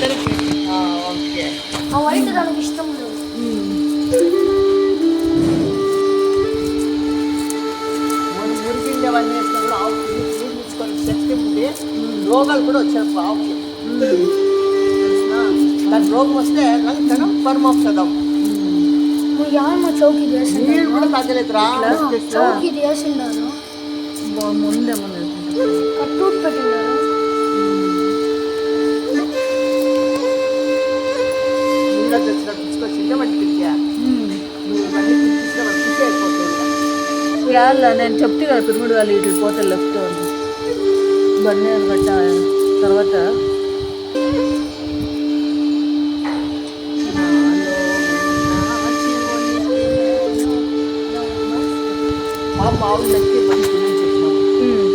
Okay. ఆ white దానికి ఇష్టం లేదు. మురికిండేవన్నీ వేసినా కూడా ఆవుకి నీళ్ళు తీసుకొని శక్తి ఉంది. రోగాలు కూడా వచ్చాయి ఆవుకి. దాని రోగం వస్తే లంకనం పరమోక్షదం. యామ చౌకి నీళ్ళు కూడా తగ్గలేదురా. చౌకి చేసిండారు, ముందేమో కట్టూట్ పెట్టినారు. నీళ్ళ తెచ్చిన తీసుకొచ్చింటే వాటి పిచ్చా నువ్వు ఇవన్నీ పిచ్చిస్తే వాడు ఖుషి అయిపోతుంది. యాళ్ళ నేను చెప్తే కదా పిరమిడ్ వాళ్ళు ఇటు పోతే లెఫ్ట్ బన్నేరు గట్ట తర్వాత మా ఆవులు నచ్చి మంచి చెప్పినాము.